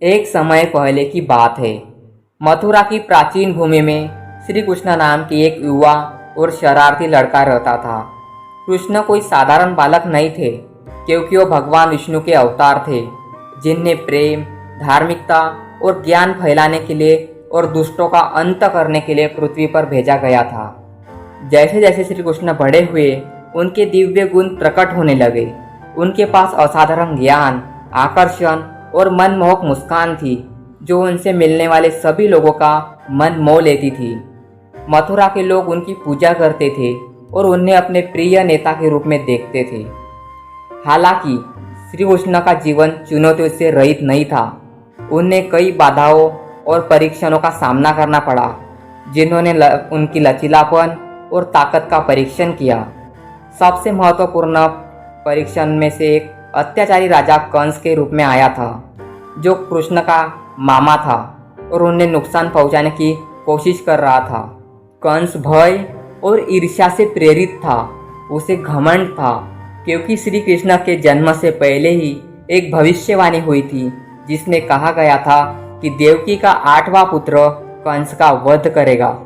एक समय पहले की बात है। मथुरा की प्राचीन भूमि में श्री कृष्ण नाम की एक युवा और शरारती लड़का रहता था। कृष्ण कोई साधारण बालक नहीं थे, क्योंकि वो भगवान विष्णु के अवतार थे, जिन्हें प्रेम, धार्मिकता और ज्ञान फैलाने के लिए और दुष्टों का अंत करने के लिए पृथ्वी पर भेजा गया था। जैसे जैसे श्री कृष्ण बड़े हुए, उनके दिव्य गुण प्रकट होने लगे। उनके पास असाधारण ज्ञान, आकर्षण और मनमोहक मुस्कान थी, जो उनसे मिलने वाले सभी लोगों का मन मोह लेती थी। मथुरा के लोग उनकी पूजा करते थे और उन्हें अपने प्रिय नेता के रूप में देखते थे। हालांकि श्री कृष्ण का जीवन चुनौतियों से रहित नहीं था। उन्हें कई बाधाओं और परीक्षणों का सामना करना पड़ा, जिन्होंने उनकी लचीलापन और ताकत का परीक्षण किया। सबसे महत्वपूर्ण परीक्षण में से एक अत्याचारी राजा कंस के रूप में आया था, जो कृष्ण का मामा था और उन्हें नुकसान पहुंचाने की कोशिश कर रहा था। कंस भय और ईर्ष्या से प्रेरित था। उसे घमंड था, क्योंकि श्री कृष्ण के जन्म से पहले ही एक भविष्यवाणी हुई थी, जिसमें कहा गया था कि देवकी का 8वां पुत्र कंस का वध करेगा।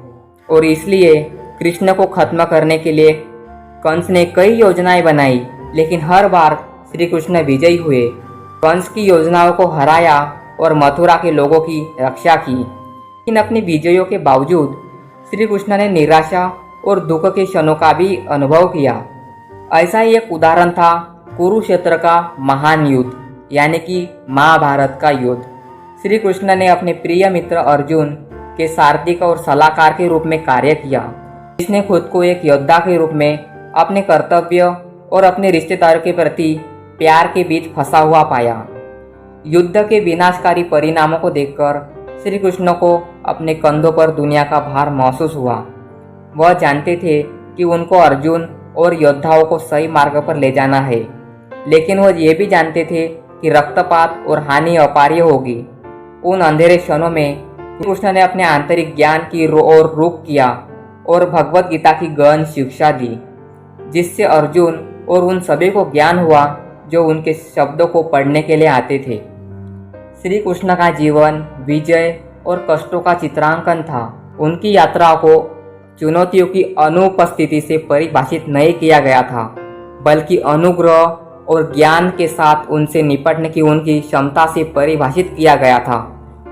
और इसलिए कृष्ण को खत्म करने के लिए कंस ने कई योजनाएं बनाई, लेकिन हर बार श्री कृष्ण विजयी हुए। कंस की योजनाओं को हराया और मथुरा के लोगों की रक्षा की। लेकिन अपनी विजयों के बावजूद श्री कृष्ण ने निराशा और दुख के क्षणों का भी अनुभव किया। ऐसा ही एक उदाहरण था कुरुक्षेत्र का महान युद्ध, यानी कि महाभारत का युद्ध। श्री कृष्ण ने अपने प्रिय मित्र अर्जुन के सारथिक और सलाहकार के रूप में कार्य किया, जिसने खुद को एक योद्धा के रूप में अपने कर्तव्य और अपने रिश्तेदारों के प्रति प्यार के बीच फंसा हुआ पाया। युद्ध के विनाशकारी परिणामों को देखकर श्री कृष्ण को अपने कंधों पर दुनिया का भार महसूस हुआ। वह जानते थे कि उनको अर्जुन और योद्धाओं को सही मार्ग पर ले जाना है, लेकिन वह ये भी जानते थे कि रक्तपात और हानि अपार्य होगी। उन अंधेरे क्षणों में श्री कृष्ण ने अपने आंतरिक ज्ञान की ओर रुख किया और भगवत गीता की गहन शिक्षा दी, जिससे अर्जुन और उन सभी को ज्ञान हुआ जो उनके शब्दों को पढ़ने के लिए आते थे। श्री कृष्ण का जीवन विजय और कष्टों का चित्रांकन था। उनकी यात्रा को चुनौतियों की अनुपस्थिति से परिभाषित नहीं किया गया था, बल्कि अनुग्रह और ज्ञान के साथ उनसे निपटने की उनकी क्षमता से परिभाषित किया गया था।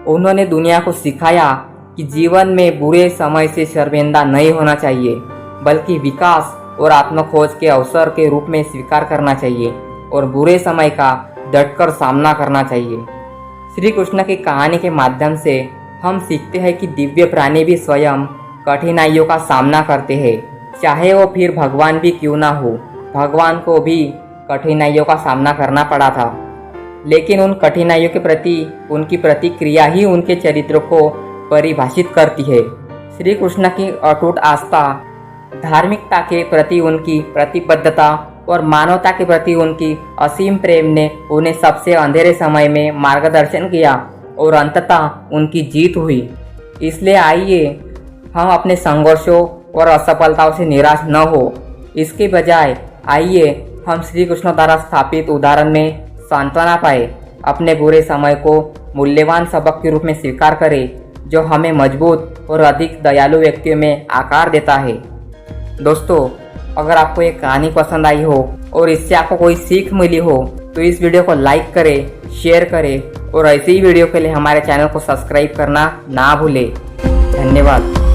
उन्होंने दुनिया को सिखाया कि जीवन में बुरे समय से शर्मिंदा नहीं होना चाहिए, बल्कि विकास और आत्मखोज के अवसर के रूप में स्वीकार करना चाहिए और बुरे समय का डटकर सामना करना चाहिए। श्री कृष्ण की कहानी के माध्यम से हम सीखते हैं कि दिव्य प्राणी भी स्वयं कठिनाइयों का सामना करते हैं, चाहे वो फिर भगवान भी क्यों ना हो। भगवान को भी कठिनाइयों का सामना करना पड़ा था, लेकिन उन कठिनाइयों के प्रति उनकी प्रतिक्रिया ही उनके चरित्र को परिभाषित करती है। श्री कृष्ण की अटूट आस्था, धार्मिकता के प्रति उनकी प्रतिबद्धता और मानवता के प्रति उनकी असीम प्रेम ने उन्हें सबसे अंधेरे समय में मार्गदर्शन किया और अंततः उनकी जीत हुई। इसलिए आइए हम अपने संघर्षों और असफलताओं से निराश न हो। इसके बजाय आइए हम श्री कृष्ण द्वारा स्थापित उदाहरण में सांत्वना पाए, अपने बुरे समय को मूल्यवान सबक के रूप में स्वीकार करें, जो हमें मजबूत और अधिक दयालु व्यक्तियों में आकार देता है। दोस्तों, अगर आपको ये कहानी पसंद आई हो और इससे आपको कोई सीख मिली हो, तो इस वीडियो को लाइक करें, शेयर करें और ऐसे ही वीडियो के लिए हमारे चैनल को सब्सक्राइब करना ना भूलें। धन्यवाद।